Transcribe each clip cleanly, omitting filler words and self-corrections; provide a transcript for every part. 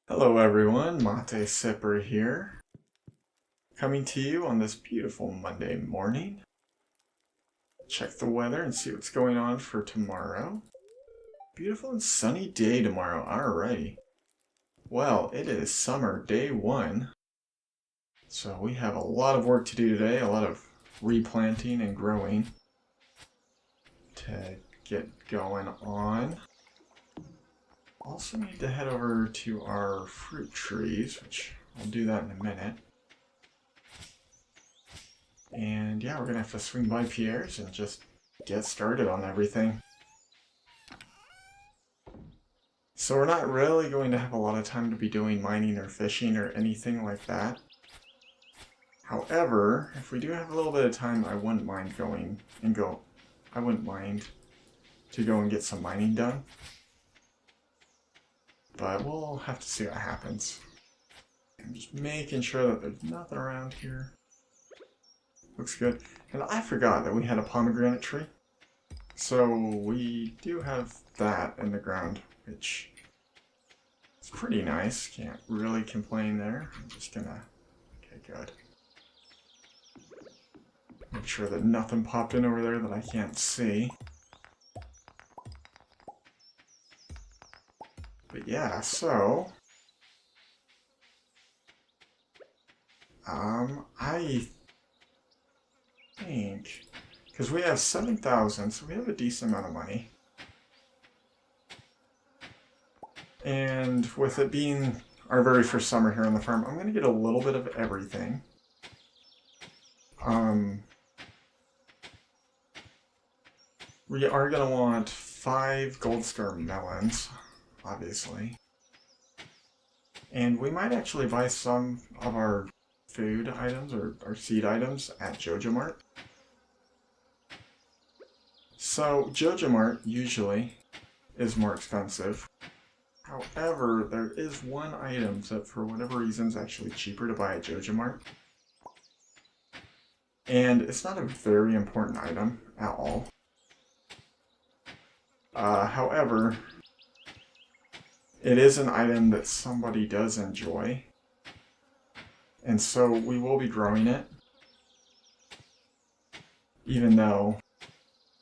Hello everyone, Mate Sipper here, coming to you on this beautiful Monday morning. Check the weather and see what's going on for tomorrow. Beautiful and sunny day tomorrow, alrighty. Well, it is summer day one, so we have a lot of work to do today, a lot of replanting and growing to get going on. Also need to head over to our fruit trees, which I'll do that in a minute. And yeah, we're gonna have to swing by Pierre's and just get started on everything. So we're not really going to have a lot of time to be doing mining or fishing or anything like that. However, if we do have a little bit of time, I wouldn't mind I wouldn't mind to go and get some mining done. But we'll have to see what happens. I'm just making sure that there's nothing around here. Looks good. And I forgot that we had a pomegranate tree. So we do have that in the ground, which is pretty nice. Can't really complain there. I'm just gonna... Okay, good. Make sure that nothing popped in over there that I can't see. But yeah, so... I think... Because we have 7,000, so we have a decent amount of money. And with it being our very first summer here on the farm, I'm going to get a little bit of everything. We are going to want 5 gold star melons, obviously. And we might actually buy some of our food items or our seed items at Jojo Mart. So Jojo Mart usually is more expensive. However, there is one item that for whatever reason is actually cheaper to buy at Jojo Mart. And it's not a very important item at all. However, it is an item that somebody does enjoy. And so we will be growing it. Even though,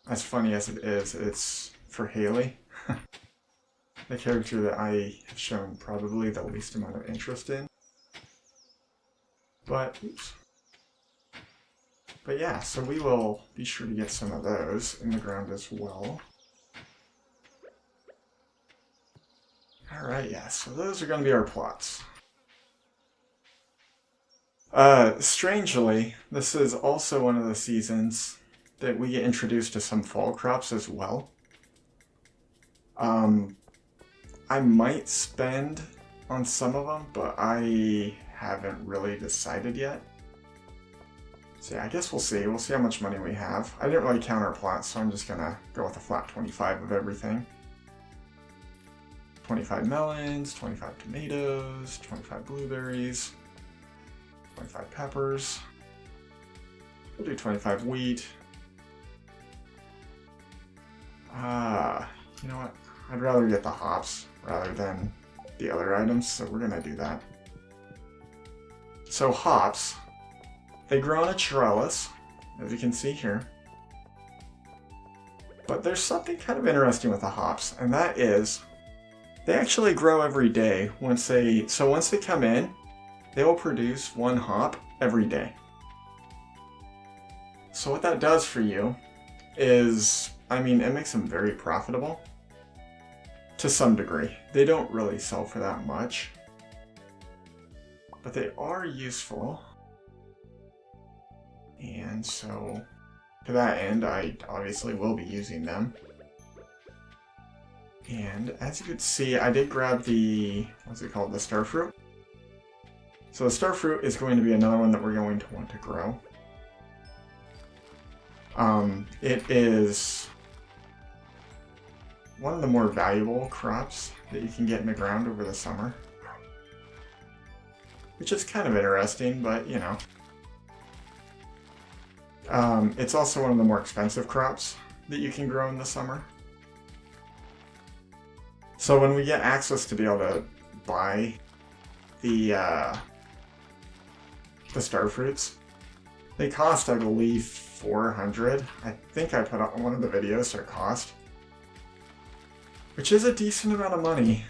as funny as it is, it's for Haley. The character that I have shown probably the least amount of interest in. But, oops. But yeah, so we will be sure to get some of those in the ground as well. Alright, yeah, so those are going to be our plots. Strangely, this is also one of the seasons that we get introduced to some fall crops as well. I might spend on some of them, but I haven't really decided yet. So yeah, I guess we'll see. We'll see how much money we have. I didn't really count our plots, so I'm just gonna go with a flat 25 of everything. 25 melons, 25 tomatoes, 25 blueberries, 25 peppers. We'll do 25 wheat. You know what? I'd rather get the hops rather than the other items, so we're gonna do that. So hops, they grow on a trellis, as you can see here. But there's something kind of interesting with the hops, and that is they actually grow every day. Once they come in, they will produce 1 hop every day. So what that does for you is, I mean, it makes them very profitable. To some degree. They don't really sell for that much. But they are useful. And so, to that end, I obviously will be using them. And as you can see, I did grab the, what's it called, the starfruit. So the starfruit is going to be another one that we're going to want to grow. It is one of the more valuable crops that you can get in the ground over the summer. Which is kind of interesting, but you know. It's also one of the more expensive crops that you can grow in the summer. So when we get access to be able to buy the star fruits. They cost, I believe, 400. I think I put up one of the videos their cost, which is a decent amount of money,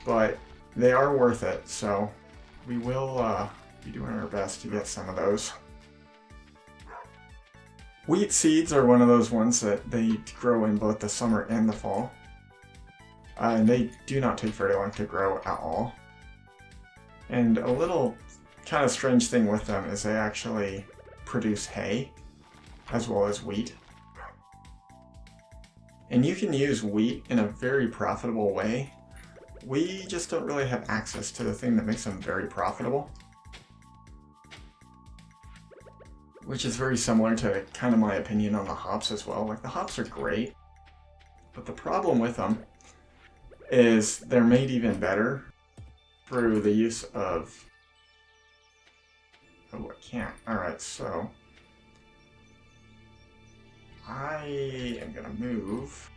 but they are worth it. So we will be doing our best to get some of those. Wheat seeds are one of those ones that they grow in both the summer and the fall. And they do not take very long to grow at all. And a little kind of strange thing with them is they actually produce hay as well as wheat. And you can use wheat in a very profitable way. We just don't really have access to the thing that makes them very profitable, which is very similar to kind of my opinion on the hops as well. Like, the hops are great, but the problem with them is they're made even better through the use of... Oh, I can't. Alright, so I am gonna move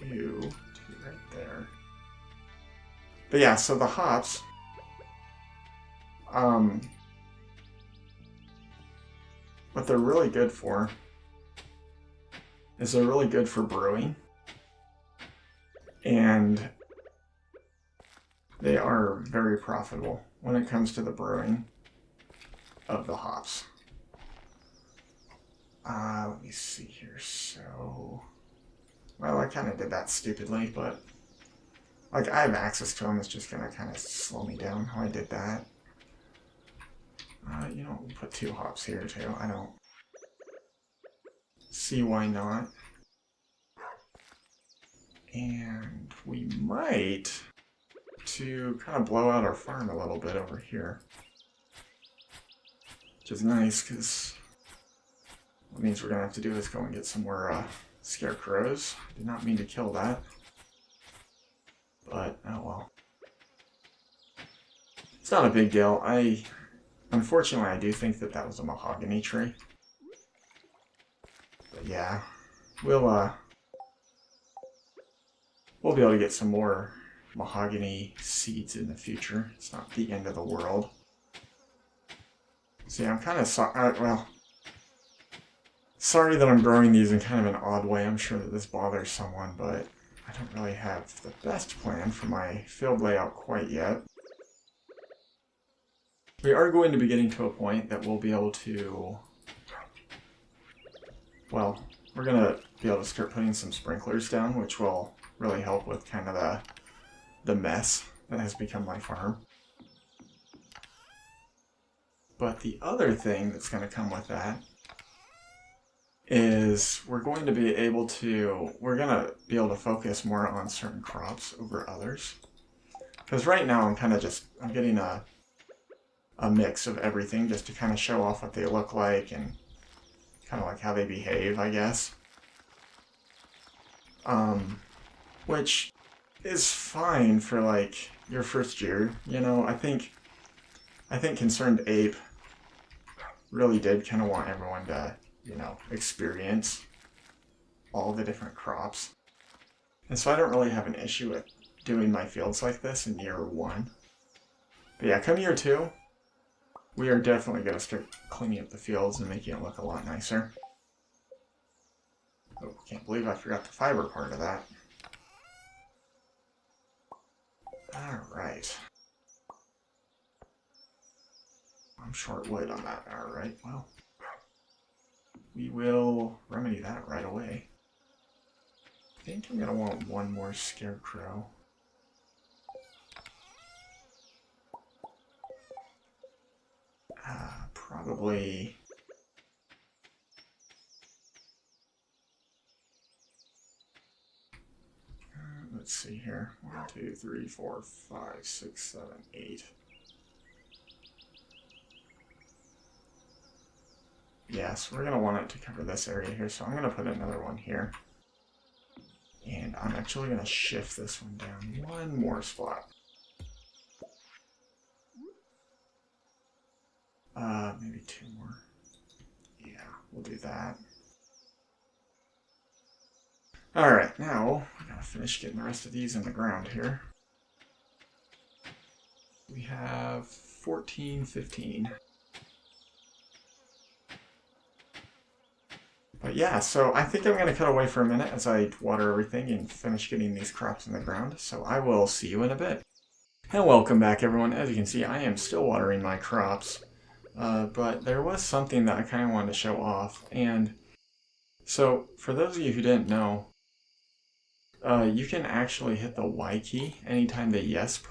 you to right there. But yeah, so the hops, what they're really good for is they're really good for brewing, and they are very profitable when it comes to the brewing of the hops. Let me see here. So, well, I kind of did that stupidly, but like, I have access to them. It's just gonna kind of slow me down how I did that. You know, we'll put 2 hops here too. I don't see why not. And we might, to kind of blow out our farm a little bit over here, which is nice because what means we're gonna have to do is go and get some more scarecrows. Did not mean to kill that, but oh well. It's not a big deal. Unfortunately, I do think that that was a mahogany tree. But yeah, we'll be able to get some more mahogany seeds in the future. It's not the end of the world. So yeah, I'm kind of sorry that I'm growing these in kind of an odd way. I'm sure that this bothers someone, but I don't really have the best plan for my field layout quite yet. We are going to be getting to a point that we'll be able to, well, we're going to be able to start putting some sprinklers down, which will really help with kind of the mess that has become my farm. But the other thing that's going to come with that is we're going to be able to focus more on certain crops over others. Because right now I'm getting a mix of everything just to kind of show off what they look like and kind of like how they behave, I guess. Which is fine for like your first year, you know. I think Concerned Ape really did kind of want everyone to, you know, experience all the different crops. And so I don't really have an issue with doing my fields like this in year 1. But yeah, come year 2, we are definitely going to start cleaning up the fields and making it look a lot nicer. Oh, can't believe I forgot the fiber part of that. Alright. I'm short wood on that. Alright, well, we will remedy that right away. I think I'm going to want one more scarecrow. Probably... let's see here. 1, 2, 3, 4, 5, 6, 7, 8. Yes, we're going to want it to cover this area here, so I'm going to put another one here. And I'm actually going to shift this one down one more spot. Maybe 2 more. Yeah, we'll do that. Alright, now we gotta finish getting the rest of these in the ground here. we have 14, 15. But yeah, so I think I'm going to cut away for a minute as I water everything and finish getting these crops in the ground. So I will see you in a bit. And welcome back, everyone. As you can see, I am still watering my crops. But there was something that I kind of wanted to show off. And so, for those of you who didn't know, you can actually hit the Y key anytime the yes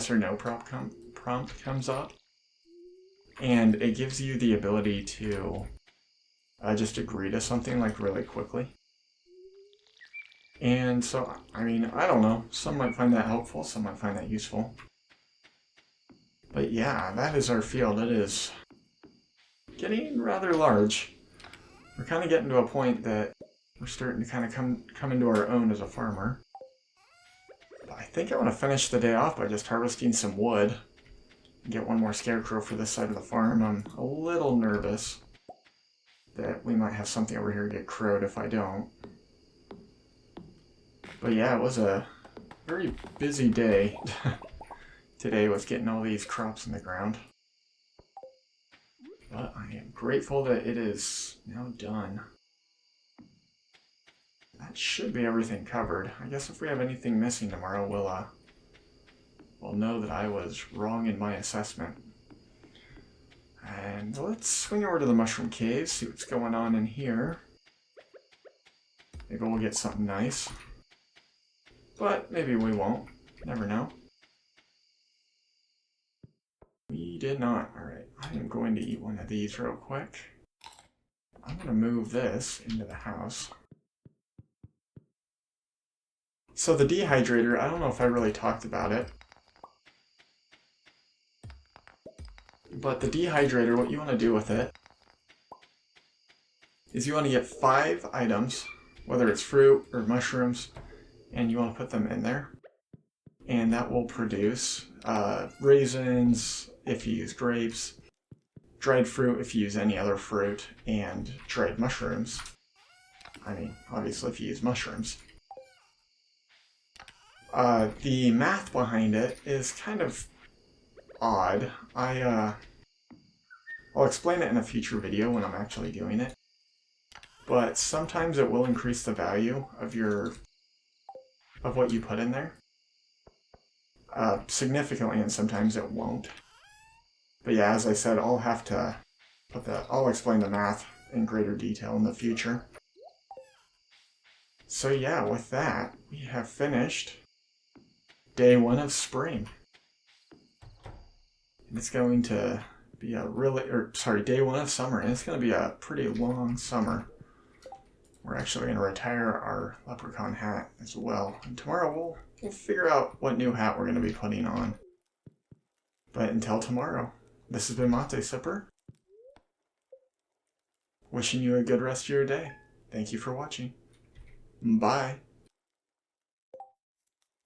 or no prompt comes up. And it gives you the ability to just agree to something like really quickly. And so, I mean, I don't know. Some might find that helpful, some might find that useful. But yeah, that is our field. It is getting rather large. We're kind of getting to a point that we're starting to kind of come into our own as a farmer. But I think I want to finish the day off by just harvesting some wood and get one more scarecrow for this side of the farm. I'm a little nervous that we might have something over here get crowed if I don't. But yeah, it was a very busy day today with getting all these crops in the ground. But I am grateful that it is now done. That should be everything covered. I guess if we have anything missing tomorrow, we'll know that I was wrong in my assessment. And let's swing over to the mushroom cave, see what's going on in here. Maybe we'll get something nice. But maybe we won't. Never know. We did not. Alright, I am going to eat one of these real quick. I'm going to move this into the house. So the dehydrator, I don't know if I really talked about it. But the dehydrator, what you want to do with it is you want to get 5 items, whether it's fruit or mushrooms, and you want to put them in there. And that will produce raisins if you use grapes, dried fruit if you use any other fruit, and dried mushrooms. I mean, obviously if you use mushrooms. The math behind it is kind of odd. I'll explain it in a future video when I'm actually doing it. But sometimes it will increase the value of what you put in there significantly, and sometimes it won't. But yeah, as I said, I'll explain the math in greater detail in the future. So yeah, with that, we have finished day 1 of spring. And it's going to be day 1 of summer, and it's going to be a pretty long summer. We're actually going to retire our leprechaun hat as well. And tomorrow we'll figure out what new hat we're going to be putting on. But until tomorrow, this has been Mate Sipper. Wishing you a good rest of your day. Thank you for watching. Bye.